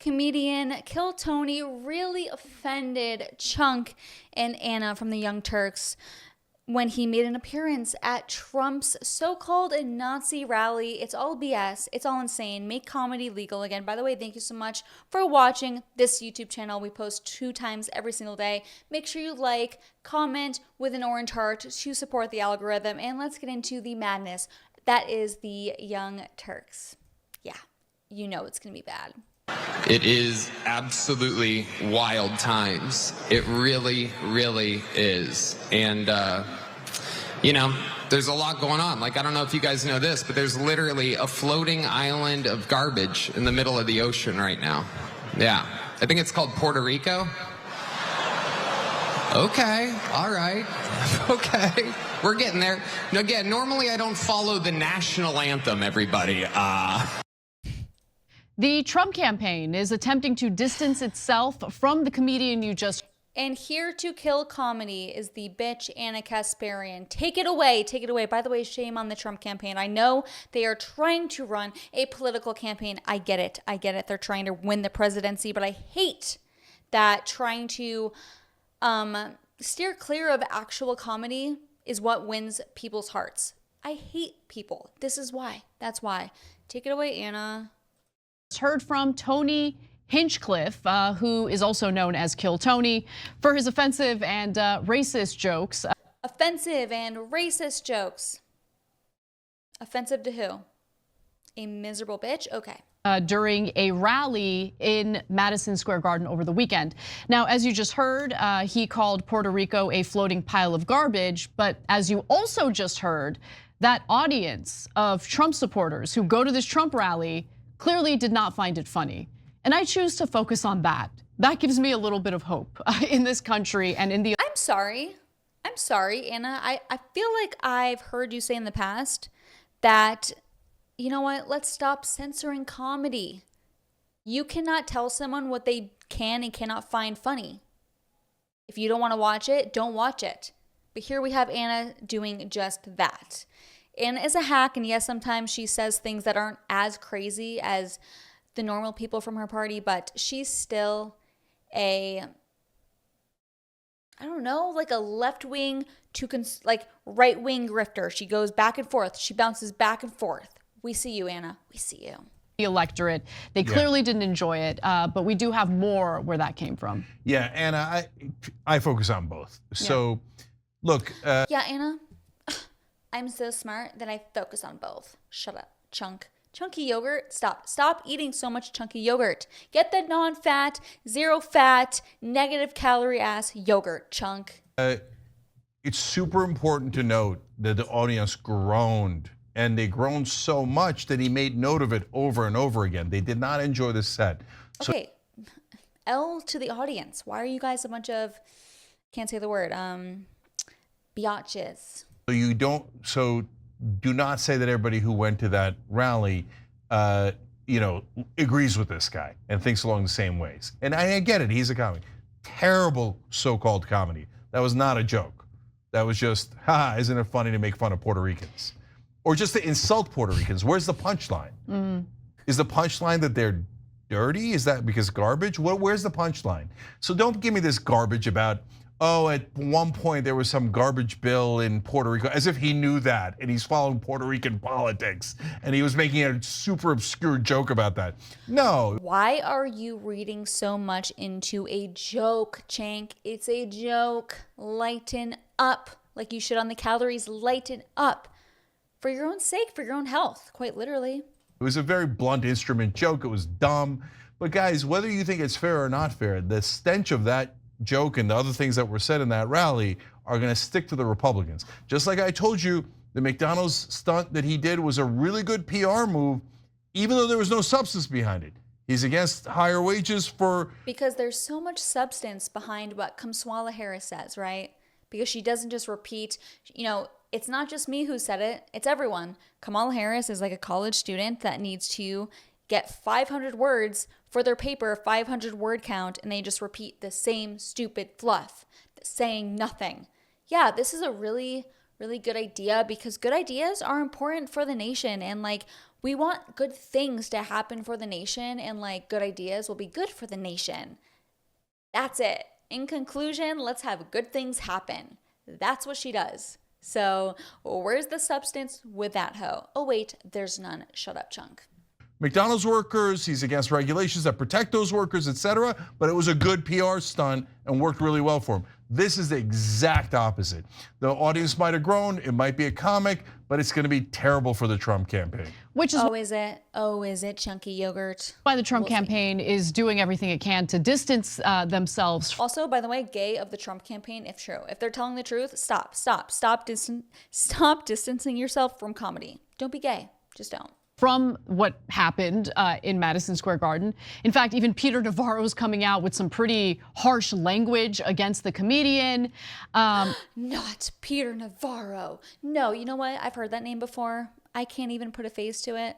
Comedian Kill Tony really offended Cenk and Anna from the Young Turks when he made an appearance at Trump's so-called Nazi rally. It's all BS. It's all insane. Make comedy legal again. By the way, thank you so much for watching this YouTube channel. We post 2 times every single day. Make sure you like, comment with an orange heart to support the algorithm. And let's get into the madness. That is the Young Turks. Yeah, you know it's going to be bad. It is absolutely wild times. It really, really is. And, you know, there's a lot going on. Like, I don't know if you guys know this, but there's literally a floating island of garbage in the middle of the ocean right now. Yeah. I think it's called Puerto Rico. Okay. All right. Okay. We're getting there. Now, again, normally I don't follow the national anthem, everybody. The Trump campaign is attempting to distance itself from the comedian you just... And here to kill comedy is the bitch Anna Kasparian. Take it away. Take it away. By the way, shame on the Trump campaign. I know they are trying to run a political campaign. I get it. I get it. They're trying to win the presidency. But I hate that trying to steer clear of actual comedy is what wins people's hearts. I hate people. This is why. That's why. Take it away, Anna. Heard from Tony Hinchcliffe, who is also known as Kill Tony, for his offensive and racist jokes. Offensive and racist jokes. Offensive to who? A miserable bitch? Okay. During a rally in Madison Square Garden over the weekend. Now, as you just heard, he called Puerto Rico a floating pile of garbage. But as you also just heard, that audience of Trump supporters who go to this Trump rally clearly did not find it funny. And I choose to focus on that. That gives me a little bit of hope in this country and in the... I'm sorry, Anna. I feel like I've heard you say in the past that, you know what, let's stop censoring comedy. You cannot tell someone what they can and cannot find funny. If you don't want to watch it, don't watch it. But here we have Anna doing just that. Anna is a hack, and yes, sometimes she says things that aren't as crazy as the normal people from her party, but she's still a, I don't know, like a left-wing to like right-wing grifter. She goes back and forth. She bounces back and forth. We see you, Anna. We see you. The electorate, they clearly didn't enjoy it, but we do have more where that came from. Yeah, Anna, I focus on both. So, look. Yeah, Anna. I'm so smart that I focus on both. Shut up, chunky yogurt. Stop eating so much chunky yogurt. Get the non-fat, zero fat, negative calorie ass yogurt, chunk. It's super important to note that the audience groaned, and they groaned so much that he made note of it over and over again. They did not enjoy the set. So, okay, L to the audience. Why are you guys a bunch of, can't say the word, biatches? So do not say that everybody who went to that rally, agrees with this guy and thinks along the same ways. And I get it, he's a comic. Terrible so-called comedy. That was not a joke. That was just, isn't it funny to make fun of Puerto Ricans? Or just to insult Puerto Ricans. Where's the punchline? Is the punchline that they're dirty? Is that because garbage? Where's the punchline? So don't give me this garbage about, at one point there was some garbage bill in Puerto Rico, as if he knew that and he's following Puerto Rican politics and he was making a super obscure joke about that. No. Why are you reading so much into a joke, Cenk? It's a joke. Lighten up like you should on the calories. Lighten up for your own sake, for your own health, quite literally. It was a very blunt instrument joke. It was dumb. But guys, whether you think it's fair or not fair, the stench of that joke and the other things that were said in that rally are going to stick to the Republicans. Just like I told you, the McDonald's stunt that he did was a really good PR move, even though there was no substance behind it. He's against higher wages for... Because there's so much substance behind what Kamala Harris says, right? Because she doesn't just repeat, it's not just me who said it, it's everyone. Kamala Harris is like a college student that needs to get 500 words for their paper, 500 word count, and they just repeat the same stupid fluff, saying nothing. Yeah, this is a really, really good idea because good ideas are important for the nation. And like, We want good things to happen for the nation, and like good ideas will be good for the nation. That's it. In conclusion, let's have good things happen. That's what she does. So where's the substance with that hoe? Oh wait, there's none. Shut up, Chunk. McDonald's workers, he's against regulations that protect those workers, etc. But it was a good PR stunt and worked really well for him. This is the exact opposite. The audience might have grown, it might be a comic, but it's gonna be terrible for the Trump campaign. Which is is it, chunky yogurt? why the Trump campaign is doing everything it can to distance themselves. Also, by the way, gay of the Trump campaign, if true. If they're telling the truth, stop distancing yourself from comedy. Don't be gay, just don't. From what happened in Madison Square Garden. In fact, even Peter Navarro is coming out with some pretty harsh language against the comedian. Not Peter Navarro. No, you know what? I've heard that name before. I can't even put a face to it.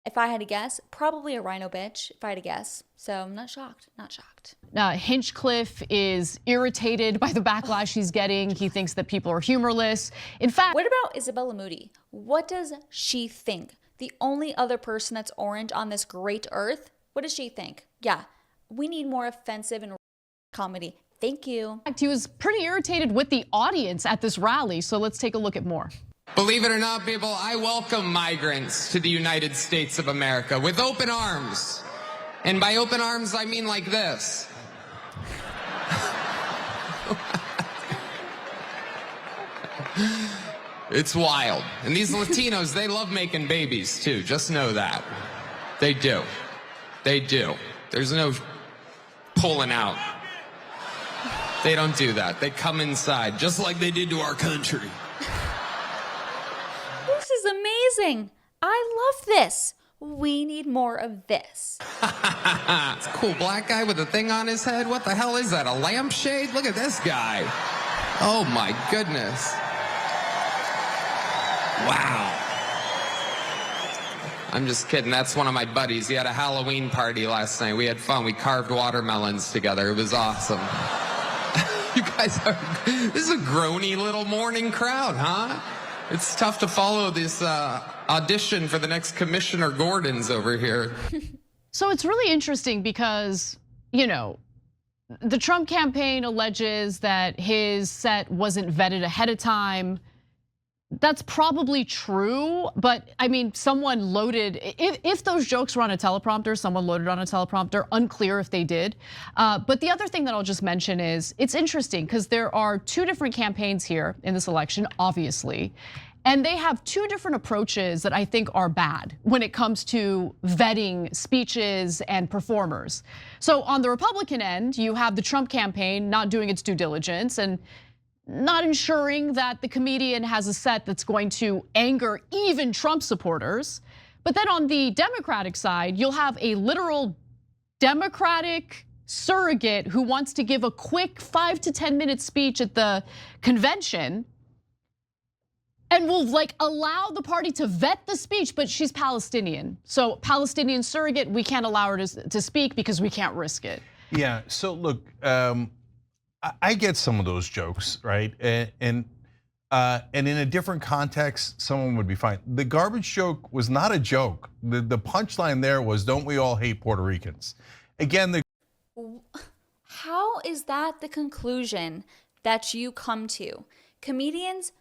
If I had to guess, probably a rhino bitch, if I had to guess. So I'm not shocked, not shocked. Hinchcliffe is irritated by the backlash he's getting. He thinks that people are humorless. In fact, what about Isabella Moody? What does she think? The only other person that's orange on this great earth? What does she think? Yeah, we need more offensive and comedy. Thank you. In fact, he was pretty irritated with the audience at this rally. So let's take a look at more. Believe it or not, people, I welcome migrants to the United States of America with open arms. And by open arms, I mean like this. It's wild. And these Latinos, they love making babies too. Just know that. They do. They do. There's no pulling out. They don't do that. They come inside, just like they did to our country. This is amazing. I love this. We need more of this. It's a cool black guy with a thing on his head. What the hell is that? A lampshade? Look at this guy. Oh my goodness. Wow. I'm just kidding. That's one of my buddies. He had a Halloween party last night. We had fun. We carved watermelons together. It was awesome. You guys are, this is a groany little morning crowd, huh? It's tough to follow this audition for the next Commissioner Gordon's over here. So it's really interesting because, you know, the Trump campaign alleges that his set wasn't vetted ahead of time. That's probably true, but I mean, someone loaded, if those jokes were on a teleprompter, someone loaded on a teleprompter, unclear if they did. But the other thing that I'll just mention is, it's interesting because there are two different campaigns here in this election, obviously. And they have two different approaches that I think are bad when it comes to vetting speeches and performers. So on the Republican end, you have the Trump campaign not doing its due diligence and not ensuring that the comedian has a set that's going to anger even Trump supporters. But then on the Democratic side, you'll have a literal Democratic surrogate who wants to give a quick 5 to 10 minute speech at the convention and will like allow the party to vet the speech, but she's Palestinian. So Palestinian surrogate, we can't allow her to speak because we can't risk it. Yeah, so look, I get some of those jokes, right? And in a different context, someone would be fine. The garbage joke was not a joke. The punchline there was, don't we all hate Puerto Ricans? Again, how is that the conclusion that you come to? Comedians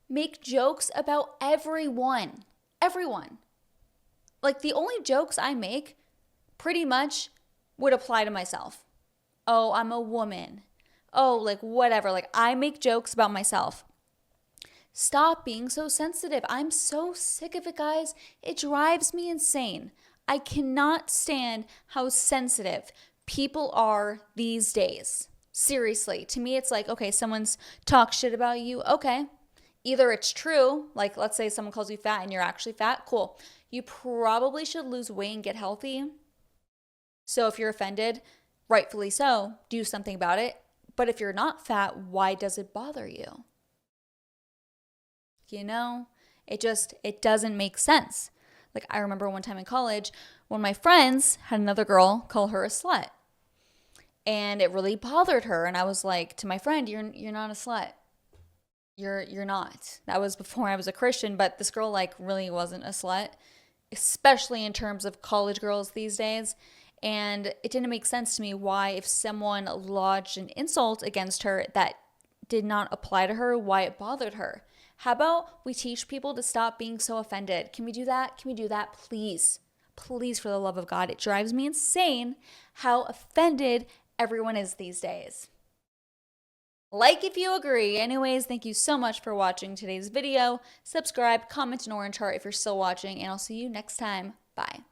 make jokes about everyone. Everyone. Like the only jokes I make pretty much would apply to myself. Oh, I'm a woman. Oh, like whatever. Like I make jokes about myself. Stop being so sensitive. I'm so sick of it, guys. It drives me insane. I cannot stand how sensitive people are these days. Seriously, to me, it's like, okay, someone's talk shit about you. Okay. Either it's true, like let's say someone calls you fat and you're actually fat, cool. You probably should lose weight and get healthy. So if you're offended, rightfully so, do something about it. But if you're not fat, why does it bother you? You know, it doesn't make sense. Like I remember one time in college, one of my friends had another girl call her a slut. And it really bothered her. And I was like to my friend, you're not a slut. you're not. That was before I was a Christian, but this girl like really wasn't a slut, especially in terms of college girls these days. And it didn't make sense to me why, if someone lodged an insult against her that did not apply to her, why it bothered her. How about we teach people to stop being so offended? Can we do that? Can we do that? Please. Please, for the love of God. It drives me insane how offended everyone is these days. Like if you agree. Anyways, thank you so much for watching today's video. Subscribe, comment an orange heart if you're still watching, and I'll see you next time. Bye.